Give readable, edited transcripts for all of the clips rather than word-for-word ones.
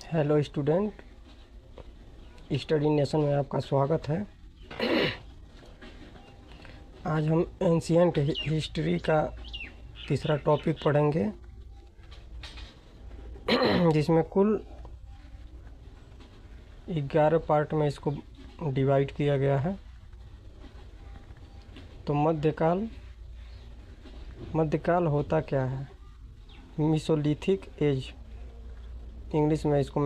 Hello student, study nation में आपका स्वागत है। आज हम एंशियंट हिस्ट्री का तीसरा टॉपिक पढ़ेंगे, जिसमें कुल 11 पार्ट में इसको डिवाइड किया गया है। तो मध्यकाल होता क्या है? मीसोलिथिक एज, इंग्लिश में इसको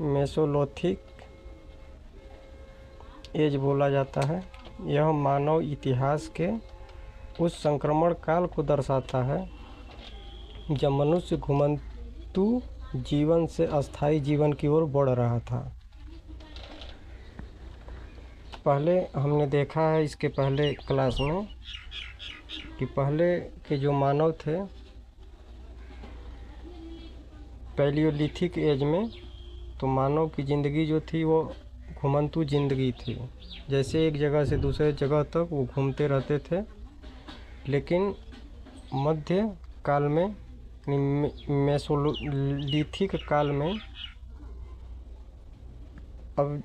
मेसोलिथिक एज बोला जाता है। यह मानव इतिहास के उस संक्रमण काल को दर्शाता है जब मनुष्य घुमंतू जीवन से अस्थायी जीवन की ओर बढ़ रहा था। पहले हमने देखा है इसके पहले क्लास में कि पहले के जो मानव थे पैलियोलिथिक एज में, तो मानव की ज़िंदगी जो थी वो घुमंतू ज़िंदगी थी। जैसे एक जगह से दूसरे जगह तक वो घूमते रहते थे। लेकिन मध्य काल में, मेसोलिथिक काल में, अब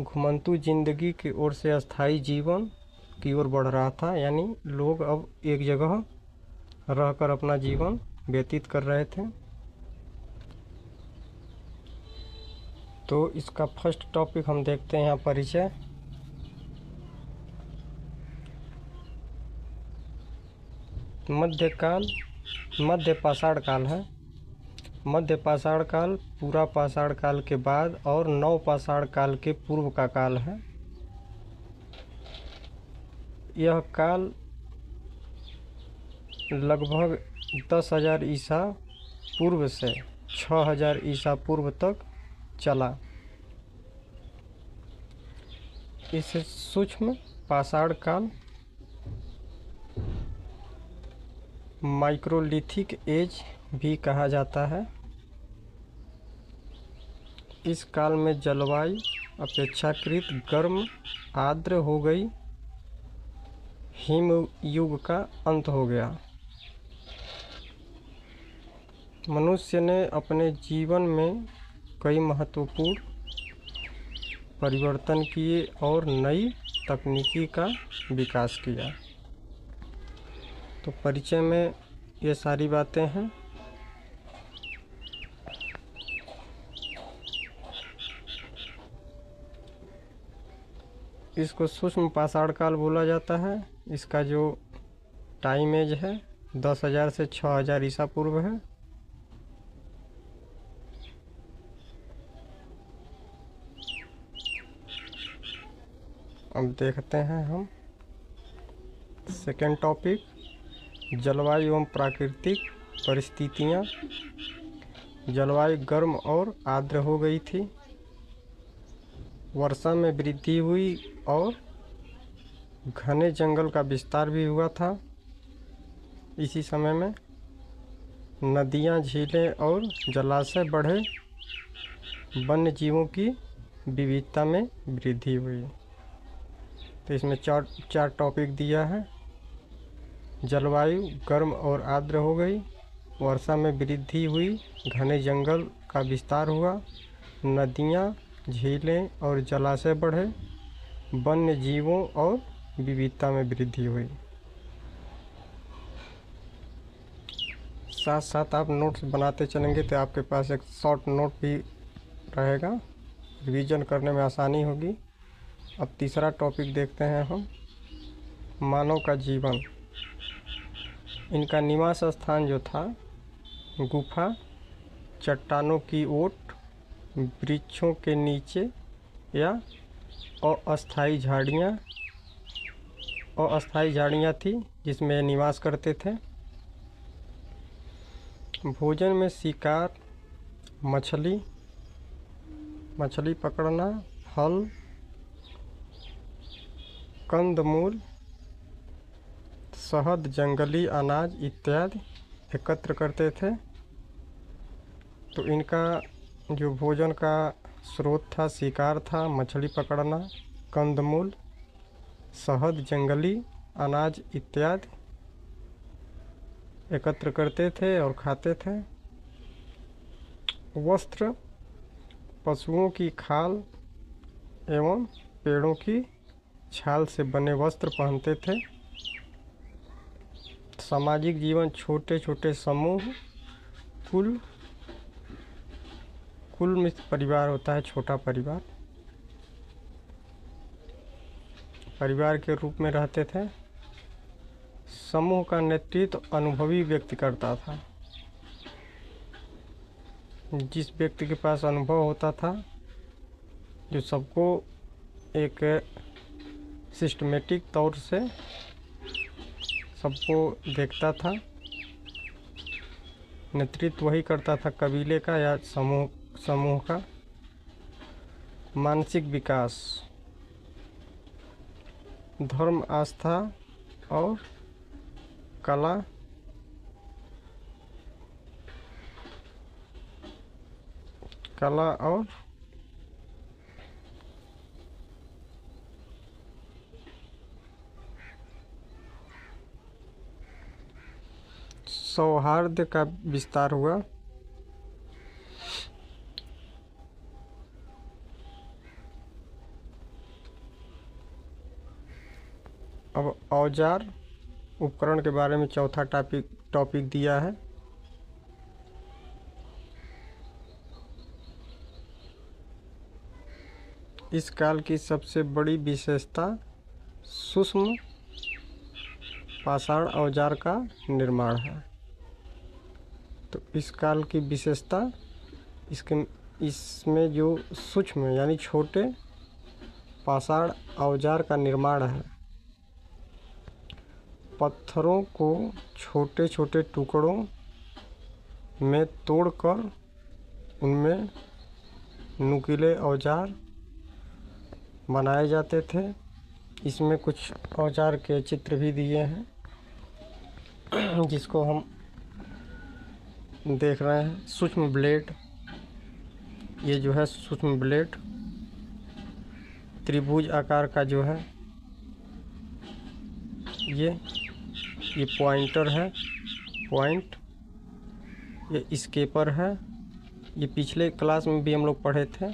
घुमंतू ज़िंदगी की ओर से अस्थायी जीवन की ओर बढ़ रहा था। यानी लोग अब एक जगह रहकर अपना जीवन व्यतीत कर रहे थे। तो इसका फर्स्ट टॉपिक हम देखते हैं यहाँ, परिचय। मध्यकाल मध्य पाषाण काल है। मध्य पाषाण काल पूरा पाषाण काल के बाद और नव पाषाण काल के पूर्व का काल है। यह काल लगभग 10,000 ईसा पूर्व से 6,000 ईसा पूर्व तक चला। इसे सूक्ष्म पाषाण काल, माइक्रोलिथिक एज भी कहा जाता है। इस काल में जलवायु अपेक्षाकृत गर्म आर्द्र हो गई। हिम युग का अंत हो गया। मनुष्य ने अपने जीवन में कई महत्वपूर्ण परिवर्तन किए और नई तकनीकी का विकास किया। तो परिचय में ये सारी बातें हैं। इसको सूक्ष्म पाषाण काल बोला जाता है। इसका जो टाइम एज है 10,000 से 6,000 ईसा पूर्व है। अब देखते हैं हम सेकेंड टॉपिक, जलवायु एवं प्राकृतिक परिस्थितियाँ। जलवायु गर्म और आर्द्र हो गई थी। वर्षा में वृद्धि हुई और घने जंगल का विस्तार भी हुआ था। इसी समय में नदियाँ, झीलें और जलाशय बढ़े। वन्य जीवों की विविधता में वृद्धि हुई। तो इसमें चार टॉपिक दिया है। जलवायु गर्म और आर्द्र हो गई, वर्षा में वृद्धि हुई, घने जंगल का विस्तार हुआ, नदियाँ, झीलें और जलाशय बढ़े, वन्य जीवों और विविधता में वृद्धि हुई। साथ साथ आप नोट्स बनाते चलेंगे तो आपके पास एक शॉर्ट नोट भी रहेगा, रिवीजन करने में आसानी होगी। अब तीसरा टॉपिक देखते हैं हम, मानव का जीवन। इनका निवास स्थान जो था गुफा, चट्टानों की ओट, वृक्षों के नीचे या अस्थायी झाड़ियाँ थी जिसमें निवास करते थे। भोजन में शिकार, मछली पकड़ना, फल, कंदमूल, शहद, जंगली अनाज इत्यादि एकत्र करते थे। तो इनका जो भोजन का स्रोत था शिकार था, मछली पकड़ना, कंदमूल, शहद, जंगली अनाज इत्यादि एकत्र करते थे और खाते थे। वस्त्र पशुओं की खाल एवं पेड़ों की छाल से बने वस्त्र पहनते थे। सामाजिक जीवन छोटे छोटे समूह कुल में परिवार होता है, छोटा परिवार के रूप में रहते थे। समूह का नेतृत्व अनुभवी व्यक्ति करता था। जिस व्यक्ति के पास अनुभव होता था, जो सबको एक सिस्टमेटिक तौर से सबको देखता था, नेतृत्व वही करता था कबीले का या समूह का। मानसिक विकास, धर्म, आस्था और कला और सौहार्द का विस्तार हुआ। अब औजार उपकरण के बारे में चौथा टॉपिक दिया है। इस काल की सबसे बड़ी विशेषता सूक्ष्म पाषाण औजार का निर्माण है। तो इस काल की विशेषता इसमें जो सूक्ष्म यानी छोटे पाषाण औजार का निर्माण है। पत्थरों को छोटे छोटे टुकड़ों में तोड़कर उनमें नुकीले औजार बनाए जाते थे। इसमें कुछ औजार के चित्र भी दिए हैं जिसको हम देख रहे हैं। सूक्ष्म ब्लेड, ये जो है सूक्ष्म ब्लेड त्रिभुज आकार का जो है, ये पॉइंटर है, ये स्केपर है। ये पिछले क्लास में भी हम लोग पढ़े थे।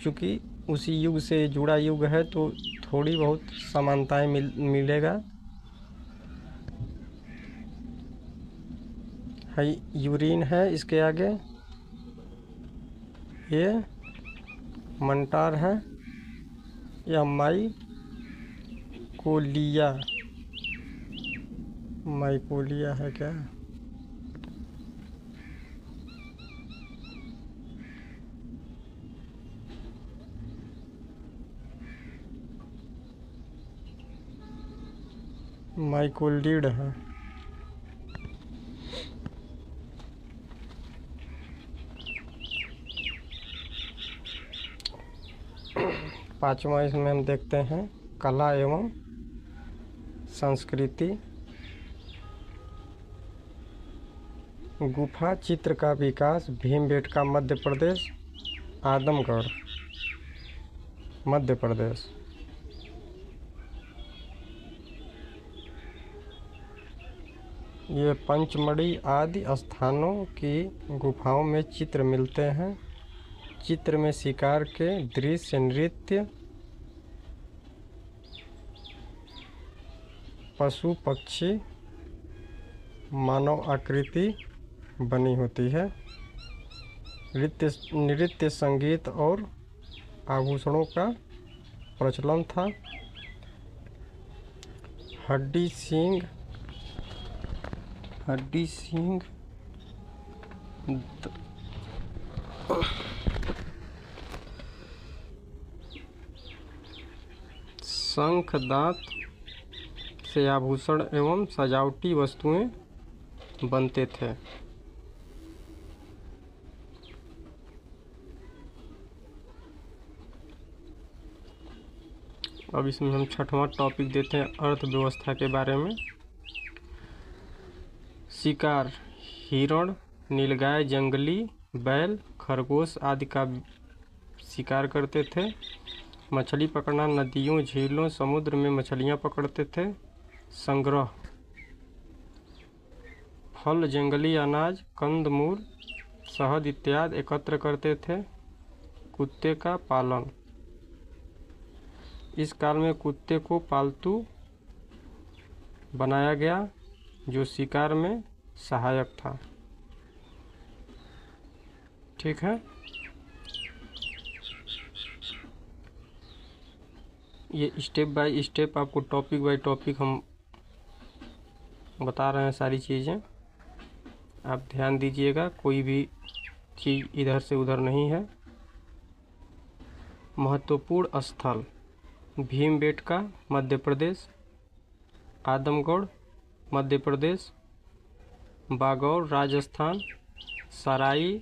चूँकि उसी युग से जुड़ा युग है तो थोड़ी बहुत समानताएं मिलेगा। है यूरिन है, इसके आगे ये मंटार है, या माइकोलिया है क्या? माइकोलिड है। पांचवा इसमें हम देखते हैं कला एवं संस्कृति। गुफा चित्र का विकास भीमबेटका मध्य प्रदेश, आदमगढ़ मध्य प्रदेश। ये पंचमढ़ी आदि स्थानों की गुफाओं में चित्र मिलते हैं। चित्र में शिकार के दृश्य, नृत्य, पशु पक्षी, मानव आकृति बनी होती है। नृत्य, संगीत और आभूषणों का प्रचलन था। हड्डी सींग शंख, दांत से आभूषण एवं सजावटी वस्तुएं बनते थे। अब इसमें हम छठवां टॉपिक देते हैं अर्थव्यवस्था के बारे में। शिकार, हिरण, नीलगाय, जंगली बैल, खरगोश आदि का शिकार करते थे। मछली पकड़ना, नदियों, झीलों, समुद्र में मछलियां पकड़ते थे। संग्रह, फल, जंगली अनाज, कंदमूल, शहद इत्यादि एकत्र करते थे। कुत्ते का पालन। इस काल में कुत्ते को पालतू बनाया गया जो शिकार में सहायक था। ठीक है, ये स्टेप बाय स्टेप आपको टॉपिक बाय टॉपिक हम बता रहे हैं सारी चीज़ें। आप ध्यान दीजिएगा, कोई भी चीज़ इधर से उधर नहीं है। महत्वपूर्ण स्थल: भीमबेटका मध्य प्रदेश, आदमगढ़ मध्य प्रदेश, बागौर राजस्थान, सराई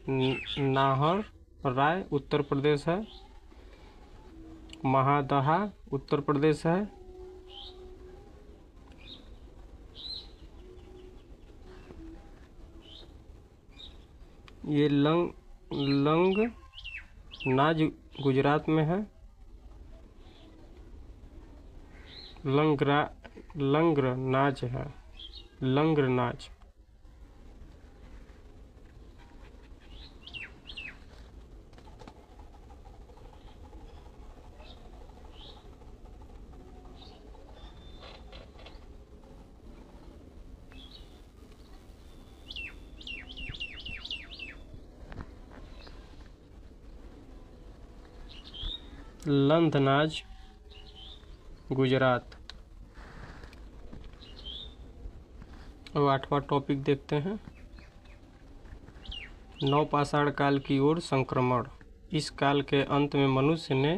नाहर राय उत्तर प्रदेश है, महादहा उत्तर प्रदेश है, ये लंग नाज गुजरात में है, लंग्र नाच है, लंग्र नाच। लंधनाज गुजरात। अब 8वां टॉपिक देखते हैं, नवपाषाण काल की ओर संक्रमण। इस काल के अंत में मनुष्य ने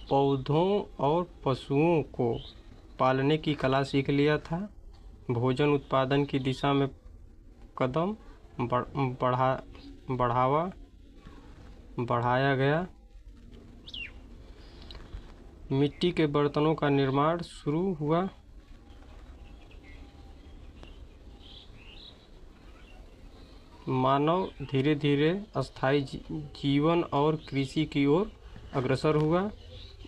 पौधों और पशुओं को पालने की कला सीख लिया था। भोजन उत्पादन की दिशा में कदम बढ़ाया गया। मिट्टी के बर्तनों का निर्माण शुरू हुआ। मानव धीरे धीरे अस्थायी जीवन और कृषि की ओर अग्रसर हुआ।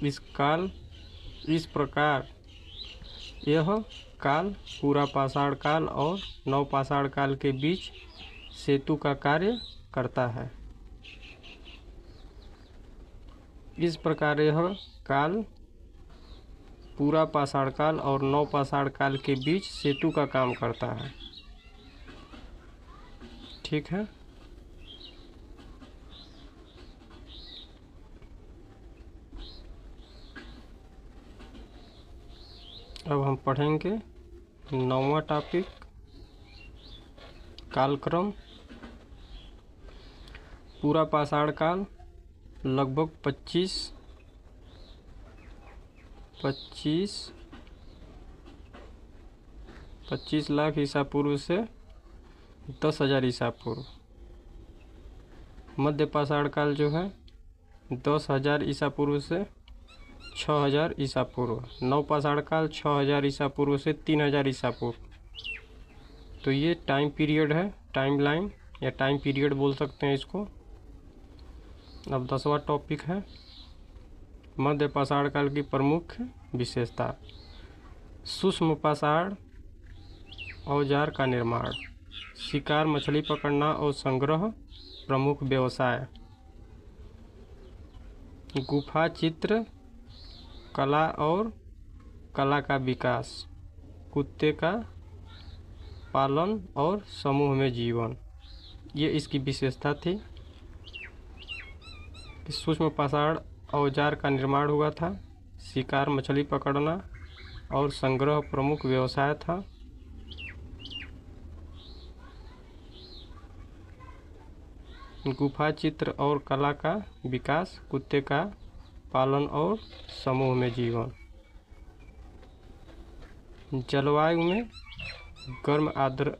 इस प्रकार यह काल पूरा पाषाण काल और नवपाषाण काल के बीच सेतु का कार्य करता है। इस प्रकार यह काल पूरा पाषाण काल और नवपाषाण काल के बीच सेतु का काम करता है। ठीक है, अब हम पढ़ेंगे 9वां टॉपिक, कालक्रम। पूरा पाषाण काल लगभग 25 लाख ईसा पूर्व से 10,000 ईसा पूर्व। मध्य पाषाण काल जो है 10,000 ईसा पूर्व से 6,000 ईसा पूर्व। नवपाषाण काल 6,000 ईसा पूर्व से 3,000 ईसा पूर्व। तो ये टाइम पीरियड है, टाइम लाइन या टाइम पीरियड बोल सकते हैं इसको। अब 10वां टॉपिक है, मध्य पाषाण काल की प्रमुख विशेषता। सूक्ष्म पाषाण औजार का निर्माण, शिकार, मछली पकड़ना और संग्रह प्रमुख व्यवसाय। गुफा चित्र कला और कला का विकास, कुत्ते का पालन और समूह में जीवन। ये इसकी विशेषता थी कि सूक्ष्म पाषाण औजार का निर्माण हुआ था, शिकार, मछली पकड़ना और संग्रह प्रमुख व्यवसाय था। गुफा चित्र और कला का विकास, कुत्ते का पालन और समूह में जीवन। जलवायु में गर्म, आर्द्र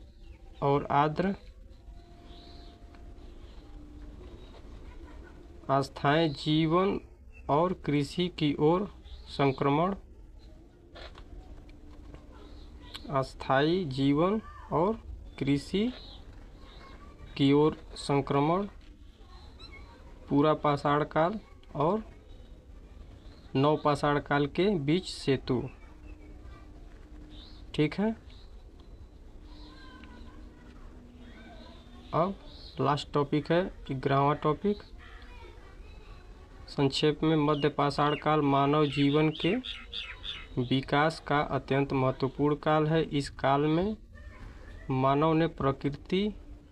और आर्द्र, अस्थायी जीवन और कृषि की ओर संक्रमण। अस्थायी जीवन और कृषि की ओर संक्रमण। पूरा पाषाण काल और नवपाषाण काल के बीच सेतु। ठीक है, अब लास्ट टॉपिक है 11वां टॉपिक। संक्षेप में, मध्य पाषाण काल मानव जीवन के विकास का अत्यंत महत्वपूर्ण काल है। इस काल में मानव ने प्रकृति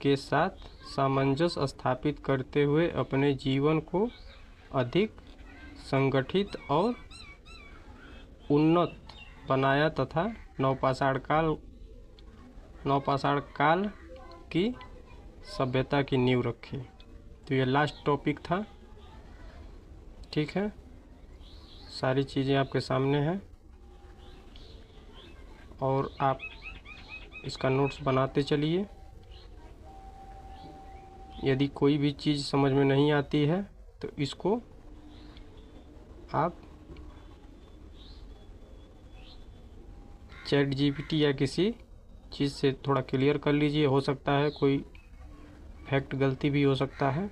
के साथ सामंजस्य स्थापित करते हुए अपने जीवन को अधिक संगठित और उन्नत बनाया तथा नवपाषाण काल की सभ्यता की नींव रखी। तो ये लास्ट टॉपिक था। ठीक है, सारी चीज़ें आपके सामने हैं और आप इसका नोट्स बनाते चलिए। यदि कोई भी चीज़ समझ में नहीं आती है तो इसको आप ChatGPT या किसी चीज़ से थोड़ा क्लियर कर लीजिए। हो सकता है कोई फैक्ट गलती भी हो सकता है,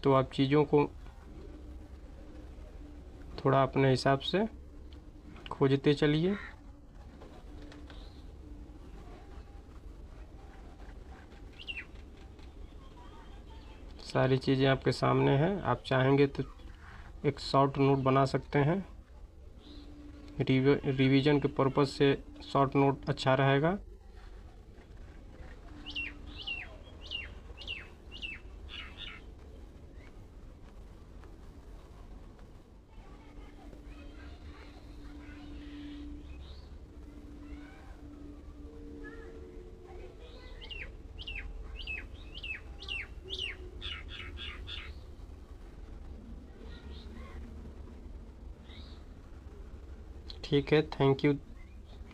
तो आप चीज़ों को थोड़ा अपने हिसाब से खोजते चलिए। सारी चीज़ें आपके सामने हैं। आप चाहेंगे तो एक शॉर्ट नोट बना सकते हैं। रिवीजन के पर्पज़ से शॉर्ट नोट अच्छा रहेगा। ठीक है, थैंक यू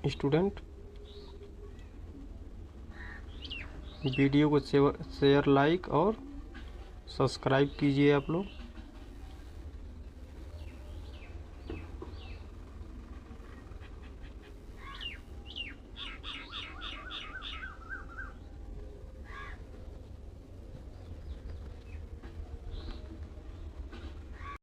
स्टूडेंट। वीडियो को शेयर, लाइक और सब्सक्राइब कीजिए आप लोग।